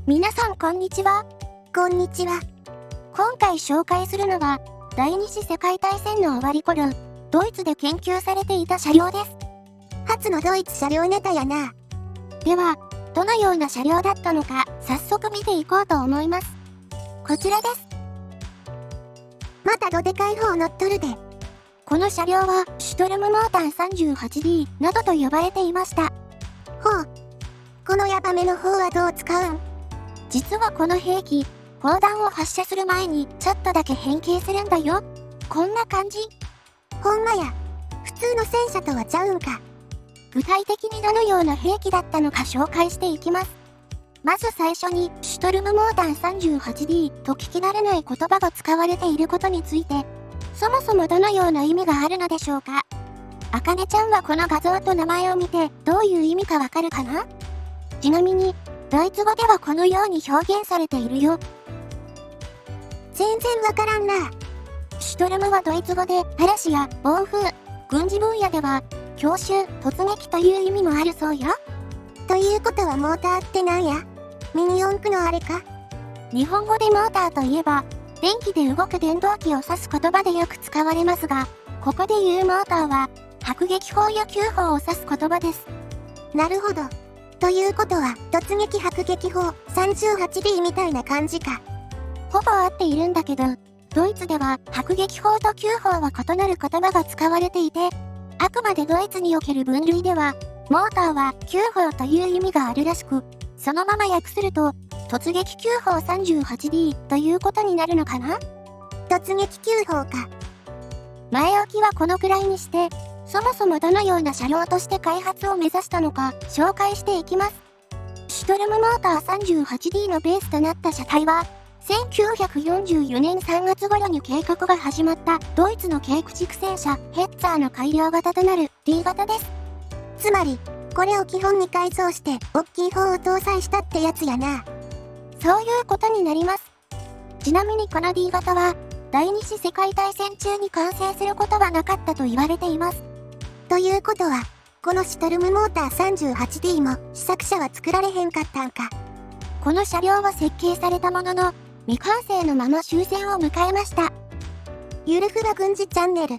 皆さんこんにちは。こんにちは。今回紹介するのは、第二次世界大戦の終わり頃、ドイツで研究されていた車両です。初のドイツ車両ネタやな。では、どのような車両だったのか、早速見ていこうと思います。こちらです。またどでかい方乗っとるで。この車両は、シュトルムモーター 38D などと呼ばれていました。ほう。このヤバめの方はどう使うん？実はこの兵器、砲弾を発射する前にちょっとだけ変形するんだよ。こんな感じ。ほんまや。普通の戦車とはちゃうんか。具体的にどのような兵器だったのか紹介していきます。まず最初に、シュトルムモーター 38D と聞き慣れない言葉が使われていることについて、そもそもどのような意味があるのでしょうか。あかねちゃんはこの画像と名前を見てどういう意味かわかるかな？ちなみに、ドイツ語ではこのように表現されているよ。全然わからんな。シュトルムはドイツ語で嵐や暴風、軍事分野では強襲、突撃という意味もあるそうよ。ということはモーターってなんや？ミニ四駆のあれか？日本語でモーターといえば、電気で動く電動機を指す言葉でよく使われますが、ここで言うモーターは、迫撃砲や急砲を指す言葉です。なるほど。ということは、突撃迫撃砲 38D みたいな感じか。ほぼ合っているんだけど、ドイツでは迫撃砲と急砲は異なる言葉が使われていて、あくまでドイツにおける分類では、モーターは急砲という意味があるらしく、そのまま訳すると、突撃急砲 38D ということになるのかな？突撃急砲か。前置きはこのくらいにして、そもそもどのような車両として開発を目指したのか紹介していきます。シュトルムモーター 38D のベースとなった車体は、1944年3月頃に計画が始まったドイツの軽駆逐戦車ヘッツァーの改良型となる D 型です。つまり、これを基本に改造して大きい方を搭載したってやつやな。そういうことになります。ちなみにこの D 型は、第二次世界大戦中に完成することはなかったと言われています。ということは、このシュトルムモーター 38D も試作車は作られへんかったんか。この車両は設計されたものの、未完成のまま終戦を迎えました。ゆるふわ軍事チャンネル。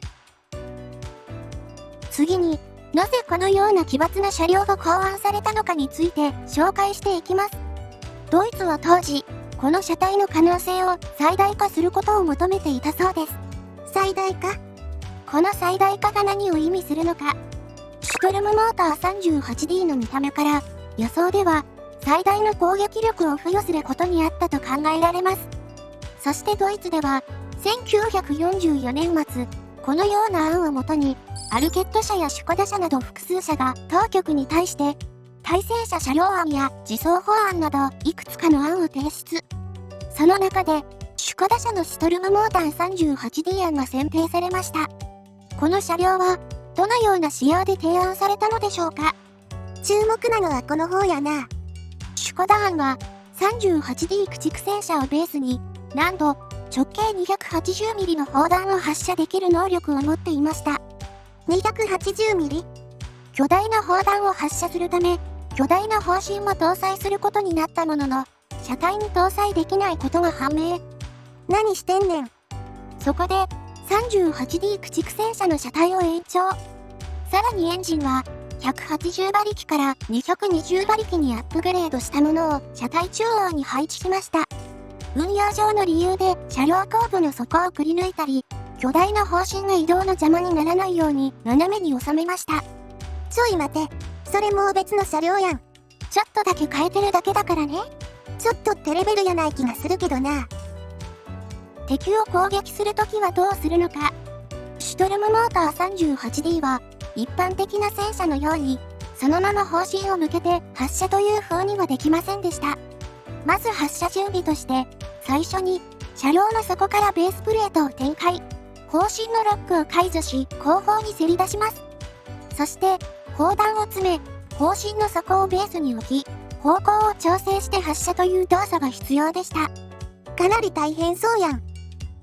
次に、なぜこのような奇抜な車両が考案されたのかについて紹介していきます。ドイツは当時、この車体の可能性を最大化することを求めていたそうです。最大化？この最大化が何を意味するのか。シュトルムモーター 38D の見た目から、予想では最大の攻撃力を付与することにあったと考えられます。そしてドイツでは、1944年末、このような案をもとに、アルケット社やシュコダ社など複数社が当局に対して、対戦車車両案や自走法案などいくつかの案を提出。その中で、シュコダ社のシュトルムモーター 38D 案が選定されました。この車両は、どのような仕様で提案されたのでしょうか？注目なのはこの方やな。シュコダ案は、38D 駆逐戦車をベースに、なんと直径 280mm の砲弾を発射できる能力を持っていました。280mm？巨大な砲弾を発射するため、巨大な砲身も搭載することになったものの、車体に搭載できないことが判明。何してんねん。そこで、38D 駆逐戦車の車体を延長。さらにエンジンは、180馬力から220馬力にアップグレードしたものを車体中央に配置しました。運用上の理由で車両後部の底をくり抜いたり、巨大な砲身が移動の邪魔にならないように斜めに収めました。ちょい待て、それもう別の車両やん。ちょっとだけ変えてるだけだからね。ちょっとってレベルやない気がするけどな。敵を攻撃するときはどうするのか。シュトルムモーター 38D は、一般的な戦車のように、そのまま砲身を向けて発射という風にはできませんでした。まず発射準備として、最初に、車両の底からベースプレートを展開。砲身のロックを解除し、後方にせり出します。そして、砲弾を詰め、砲身の底をベースに置き、方向を調整して発射という動作が必要でした。かなり大変そうやん。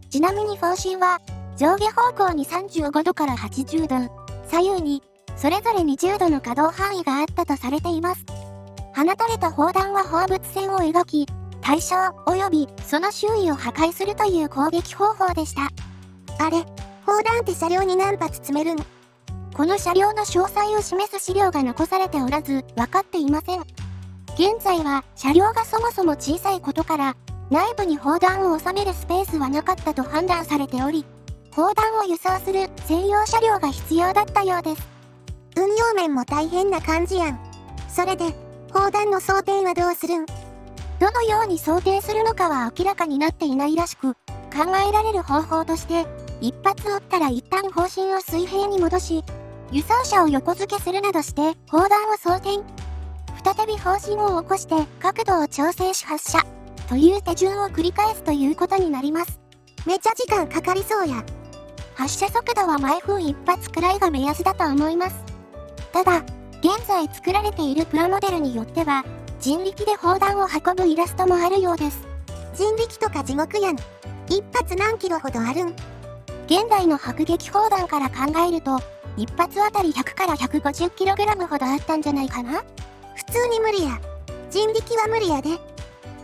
ちなみに砲身は、上下方向に35度から80度、左右に、それぞれ20度の可動範囲があったとされています。放たれた砲弾は放物線を描き、対象及びその周囲を破壊するという攻撃方法でした。あれ、砲弾って車両に何発積めるん？この車両の詳細を示す資料が残されておらず、分かっていません。現在は車両がそもそも小さいことから、内部に砲弾を収めるスペースはなかったと判断されており、砲弾を輸送する専用車両が必要だったようです。運用面も大変な感じやん。それで、砲弾の装填はどうするん？どのように想定するのかは明らかになっていないらしく、考えられる方法として、一発撃ったら一旦砲身を水平に戻し、輸送車を横付けするなどして砲弾を装填。再び砲身を起こして角度を調整し発射。という手順を繰り返すということになります。めちゃ時間かかりそうや。発射速度は毎分1発くらいが目安だと思います。ただ、現在作られているプラモデルによっては、人力で砲弾を運ぶイラストもあるようです。人力とか地獄やん。一発何キロほどあるん？現代の迫撃砲弾から考えると、一発あたり100から 150kg ほどあったんじゃないかな？普通に無理や。人力は無理やで。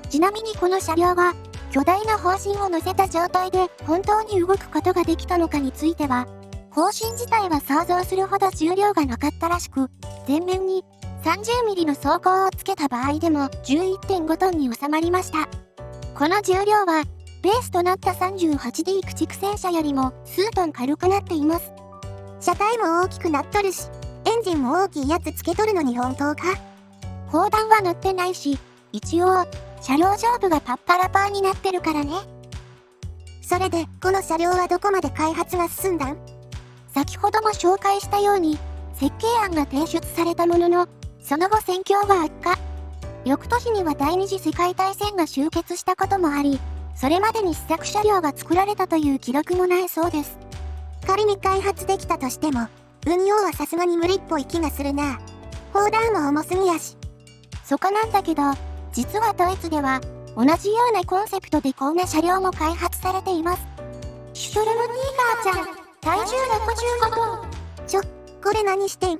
ちなみにこの車両は、巨大な砲身を乗せた状態で本当に動くことができたのかについては、砲身自体は想像するほど重量がなかったらしく、前面に 30mm の装甲をつけた場合でも 11.5 トンに収まりました。この重量は、ベースとなった 38D 駆逐戦車よりも数トン軽くなっています。車体も大きくなっとるし、エンジンも大きいやつつけとるのに本当か？砲弾は乗ってないし、一応、車両上部がパッパラパーになってるからね。それで、この車両はどこまで開発が進んだん？先ほども紹介したように、設計案が提出されたものの、その後戦況は悪化。翌年には第二次世界大戦が終結したこともあり、それまでに試作車両が作られたという記録もないそうです。仮に開発できたとしても、運用はさすがに無理っぽい気がするな。砲弾も重すぎやし。そこなんだけど、実はドイツでは、同じようなコンセプトでこんな車両も開発されています。シュトルムティーガーちゃん、体重65トン。これ何してん？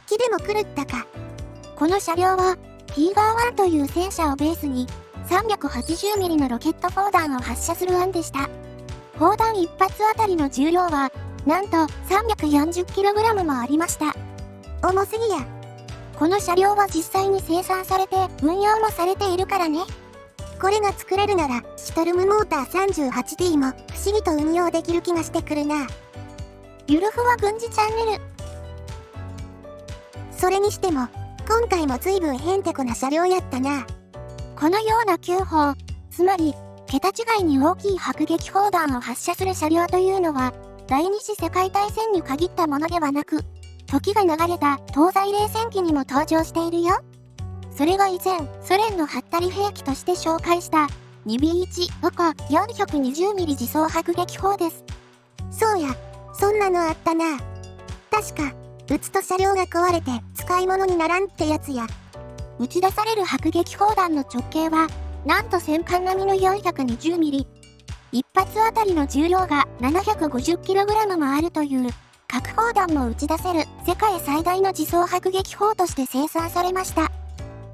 気でも狂ったか。この車両は、ティーガー1という戦車をベースに、380mm のロケット砲弾を発射する案でした。砲弾1発あたりの重量は、なんと 340kg もありました。重すぎや。この車両は実際に生産されて運用もされているからね。これが作れるなら、シュトルムモーター 38D も不思議と運用できる気がしてくるな。ゆるふわ軍事チャンネル。それにしても、今回も随分へんてこな車両やったな。このような9砲、つまり、桁違いに大きい迫撃砲弾を発射する車両というのは、第二次世界大戦に限ったものではなく、時が流れた東西冷戦期にも登場しているよ。それが以前、ソ連のハッタリ兵器として紹介した、2B1 赤 420mm 自走迫撃砲です。そうや、そんなのあったな。確か、撃つと車両が壊れて使い物にならんってやつや。打ち出される迫撃砲弾の直径は、なんと戦艦並みの 420mm。一発あたりの重量が 750kg もあるという、核砲弾も打ち出せる世界最大の自走迫撃砲として生産されました。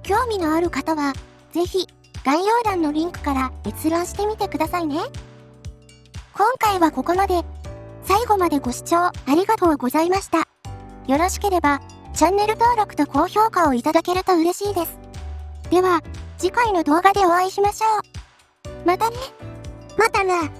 興味のある方は、ぜひ概要欄のリンクから閲覧してみてくださいね。今回はここまで。最後までご視聴ありがとうございました。よろしければ、チャンネル登録と高評価をいただけると嬉しいです。では、次回の動画でお会いしましょう。またね。またな。